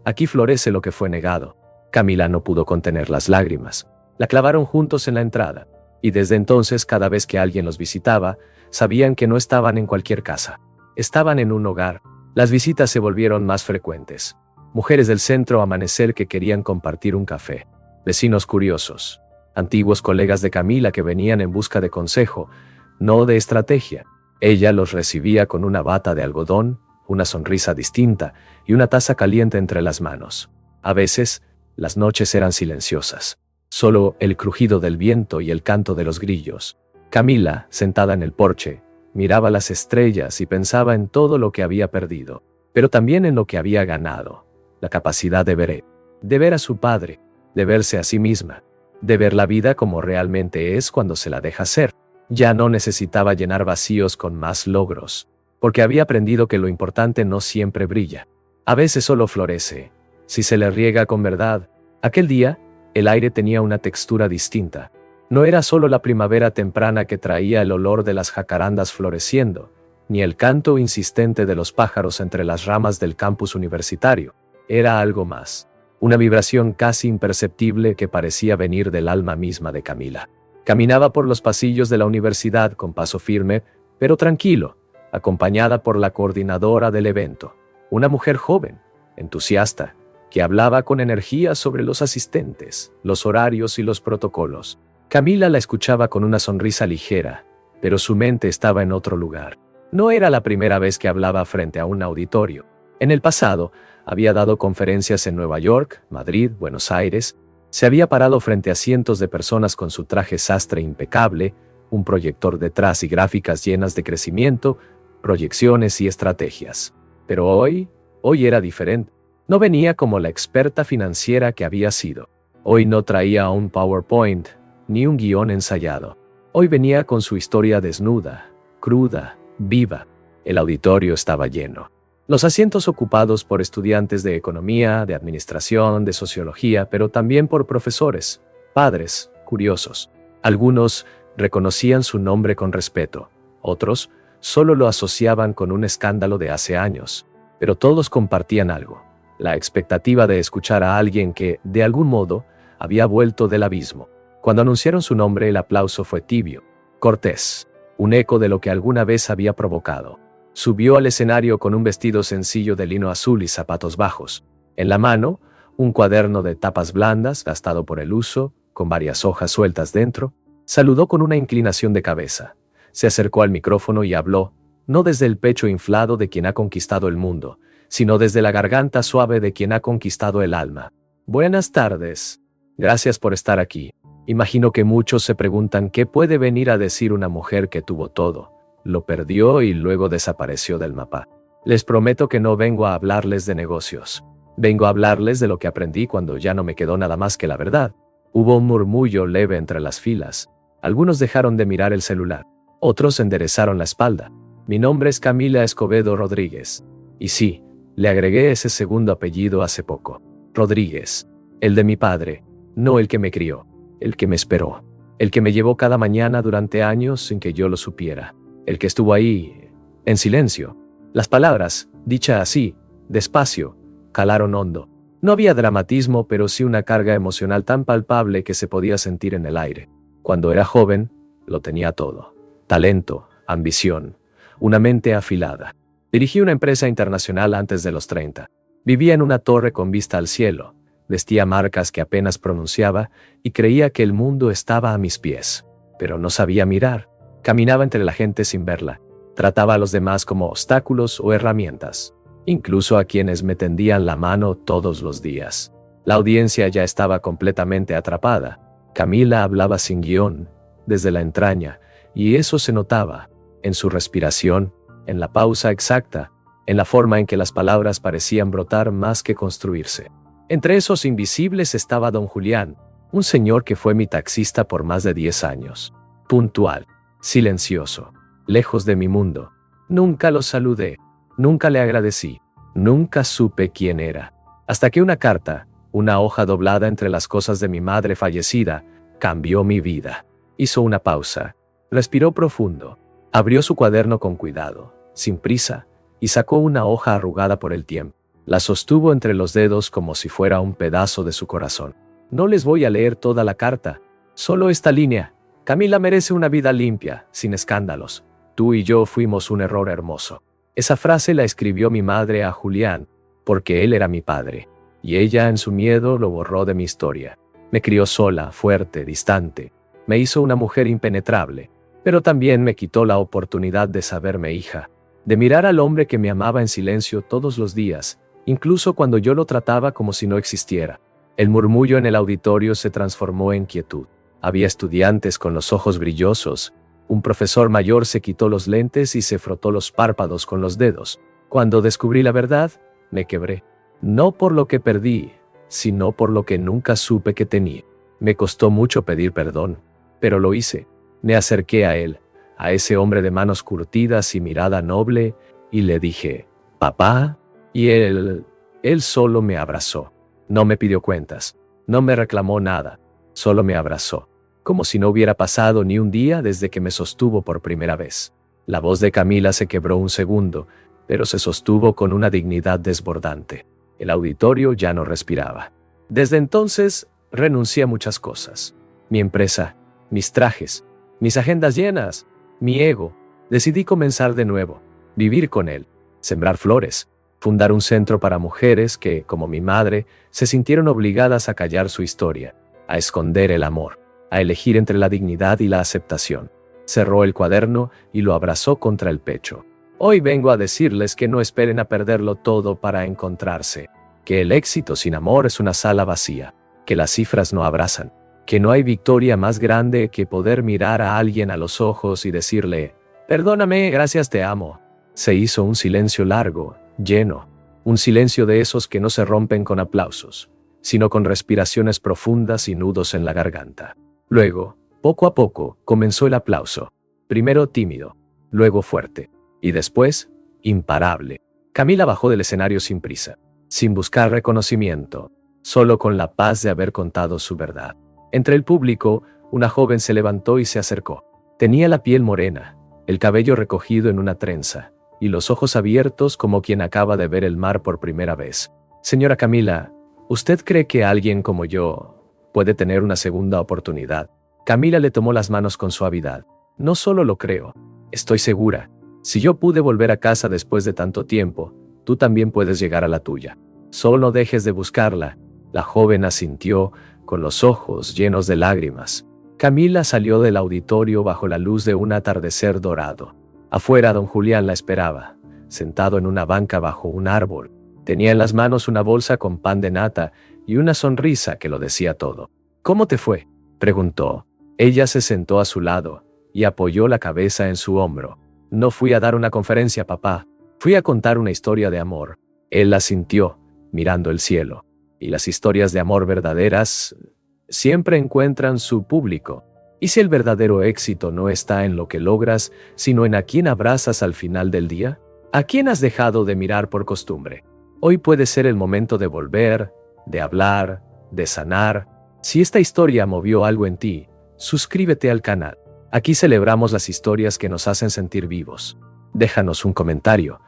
Aquí florece lo que fue negado. Camila no pudo contener las lágrimas. La clavaron juntos en la entrada. Y desde entonces, cada vez que alguien los visitaba, sabían que no estaban en cualquier casa. Estaban en un hogar. Las visitas se volvieron más frecuentes. Mujeres del centro amanecer que querían compartir un café. Vecinos curiosos. Antiguos colegas de Camila que venían en busca de consejo, no de estrategia. Ella los recibía con una bata de algodón, una sonrisa distinta y una taza caliente entre las manos. A veces, las noches eran silenciosas. Solo el crujido del viento y el canto de los grillos. Camila, sentada en el porche, miraba las estrellas y pensaba en todo lo que había perdido, pero también en lo que había ganado. La capacidad de ver a su padre, de verse a sí misma, de ver la vida como realmente es cuando se la deja ser. Ya no necesitaba llenar vacíos con más logros, porque había aprendido que lo importante no siempre brilla. A veces solo florece, si se le riega con verdad. Aquel día, el aire tenía una textura distinta. No era solo la primavera temprana que traía el olor de las jacarandas floreciendo, ni el canto insistente de los pájaros entre las ramas del campus universitario. Era algo más. Una vibración casi imperceptible que parecía venir del alma misma de Camila. Caminaba por los pasillos de la universidad con paso firme, pero tranquilo, acompañada por la coordinadora del evento, una mujer joven, entusiasta, que hablaba con energía sobre los asistentes, los horarios y los protocolos. Camila la escuchaba con una sonrisa ligera, pero su mente estaba en otro lugar. No era la primera vez que hablaba frente a un auditorio. En el pasado, había dado conferencias en Nueva York, Madrid, Buenos Aires. Se había parado frente a cientos de personas con su traje sastre impecable, un proyector detrás y gráficas llenas de crecimiento, proyecciones y estrategias. Pero hoy era diferente. No venía como la experta financiera que había sido. Hoy no traía un PowerPoint, ni un guión ensayado. Hoy venía con su historia desnuda, cruda, viva. El auditorio estaba lleno. Los asientos ocupados por estudiantes de economía, de administración, de sociología, pero también por profesores, padres, curiosos. Algunos reconocían su nombre con respeto, otros solo lo asociaban con un escándalo de hace años, pero todos compartían algo: la expectativa de escuchar a alguien que, de algún modo, había vuelto del abismo. Cuando anunciaron su nombre, el aplauso fue tibio, cortés, un eco de lo que alguna vez había provocado. Subió al escenario con un vestido sencillo de lino azul y zapatos bajos. En la mano, un cuaderno de tapas blandas, gastado por el uso, con varias hojas sueltas dentro. Saludó con una inclinación de cabeza. Se acercó al micrófono y habló, no desde el pecho inflado de quien ha conquistado el mundo, sino desde la garganta suave de quien ha conquistado el alma. Buenas tardes. Gracias por estar aquí. Imagino que muchos se preguntan qué puede venir a decir una mujer que tuvo todo, lo perdió y luego desapareció del mapa. Les prometo que no vengo a hablarles de negocios. Vengo a hablarles de lo que aprendí cuando ya no me quedó nada más que la verdad. Hubo un murmullo leve entre las filas. Algunos dejaron de mirar el celular. Otros enderezaron la espalda. Mi nombre es Camila Escobedo Rodríguez. Y sí, le agregué ese segundo apellido hace poco. Rodríguez. El de mi padre. No el que me crió. El que me esperó. El que me llevó cada mañana durante años sin que yo lo supiera. El que estuvo ahí, en silencio. Las palabras, dichas así, despacio, calaron hondo. No había dramatismo, pero sí una carga emocional tan palpable que se podía sentir en el aire. Cuando era joven, lo tenía todo. Talento, ambición, una mente afilada. Dirigí una empresa internacional antes de los 30. Vivía en una torre con vista al cielo. Vestía marcas que apenas pronunciaba y creía que el mundo estaba a mis pies. Pero no sabía mirar. Caminaba entre la gente sin verla. Trataba a los demás como obstáculos o herramientas. Incluso a quienes me tendían la mano todos los días. La audiencia ya estaba completamente atrapada. Camila hablaba sin guión, desde la entraña, y eso se notaba, en su respiración, en la pausa exacta, en la forma en que las palabras parecían brotar más que construirse. Entre esos invisibles estaba don Julián, un señor que fue mi taxista por más de 10 años. Puntual, silencioso, lejos de mi mundo. Nunca lo saludé, nunca le agradecí, nunca supe quién era. Hasta que una carta, una hoja doblada entre las cosas de mi madre fallecida, cambió mi vida. Hizo una pausa, respiró profundo, abrió su cuaderno con cuidado, sin prisa, y sacó una hoja arrugada por el tiempo. La sostuvo entre los dedos como si fuera un pedazo de su corazón. No les voy a leer toda la carta, solo esta línea. Camila merece una vida limpia, sin escándalos. Tú y yo fuimos un error hermoso. Esa frase la escribió mi madre a Julián, porque él era mi padre, y ella en su miedo lo borró de mi historia. Me crió sola, fuerte, distante. Me hizo una mujer impenetrable, pero también me quitó la oportunidad de saberme hija, de mirar al hombre que me amaba en silencio todos los días, incluso cuando yo lo trataba como si no existiera. El murmullo en el auditorio se transformó en quietud. Había estudiantes con los ojos brillosos. Un profesor mayor se quitó los lentes y se frotó los párpados con los dedos. Cuando descubrí la verdad, me quebré. No por lo que perdí, sino por lo que nunca supe que tenía. Me costó mucho pedir perdón, pero lo hice. Me acerqué a él, a ese hombre de manos curtidas y mirada noble, y le dije, «Papá», y él solo me abrazó. No me pidió cuentas, no me reclamó nada, solo me abrazó, como si no hubiera pasado ni un día desde que me sostuvo por primera vez. La voz de Camila se quebró un segundo, pero se sostuvo con una dignidad desbordante. El auditorio ya no respiraba. Desde entonces, renuncié a muchas cosas. Mi empresa, mis trajes, mis agendas llenas, mi ego. Decidí comenzar de nuevo, vivir con él, sembrar flores, fundar un centro para mujeres que, como mi madre, se sintieron obligadas a callar su historia, a esconder el amor, a elegir entre la dignidad y la aceptación. Cerró el cuaderno y lo abrazó contra el pecho. Hoy vengo a decirles que no esperen a perderlo todo para encontrarse, que el éxito sin amor es una sala vacía, que las cifras no abrazan, que no hay victoria más grande que poder mirar a alguien a los ojos y decirle, «Perdóname, gracias, te amo». Se hizo un silencio largo, lleno, un silencio de esos que no se rompen con aplausos, sino con respiraciones profundas y nudos en la garganta. Luego, poco a poco, comenzó el aplauso, primero tímido, luego fuerte, y después, imparable. Camila bajó del escenario sin prisa, sin buscar reconocimiento, solo con la paz de haber contado su verdad. Entre el público, una joven se levantó y se acercó. Tenía la piel morena, el cabello recogido en una trenza, y los ojos abiertos como quien acaba de ver el mar por primera vez. Señora Camila, ¿usted cree que alguien como yo puede tener una segunda oportunidad? Camila le tomó las manos con suavidad. No solo lo creo, estoy segura. Si yo pude volver a casa después de tanto tiempo, tú también puedes llegar a la tuya. Solo no dejes de buscarla. La joven asintió, con los ojos llenos de lágrimas. Camila salió del auditorio bajo la luz de un atardecer dorado. Afuera don Julián la esperaba, sentado en una banca bajo un árbol. Tenía en las manos una bolsa con pan de nata y una sonrisa que lo decía todo. ¿Cómo te fue?, preguntó. Ella se sentó a su lado y apoyó la cabeza en su hombro. No fui a dar una conferencia, papá. Fui a contar una historia de amor. Él asintió, mirando el cielo. Y las historias de amor verdaderas siempre encuentran su público. ¿Y si el verdadero éxito no está en lo que logras, sino en a quién abrazas al final del día? ¿A quién has dejado de mirar por costumbre? Hoy puede ser el momento de volver, de hablar, de sanar. Si esta historia movió algo en ti, suscríbete al canal. Aquí celebramos las historias que nos hacen sentir vivos. Déjanos un comentario.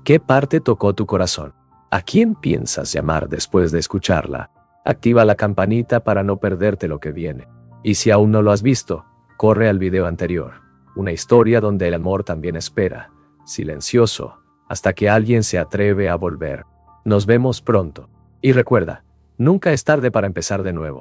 ¿Qué parte tocó tu corazón? ¿A quién piensas llamar después de escucharla? Activa la campanita para no perderte lo que viene. Y si aún no lo has visto, corre al video anterior. Una historia donde el amor también espera, silencioso, hasta que alguien se atreve a volver. Nos vemos pronto. Y recuerda, nunca es tarde para empezar de nuevo.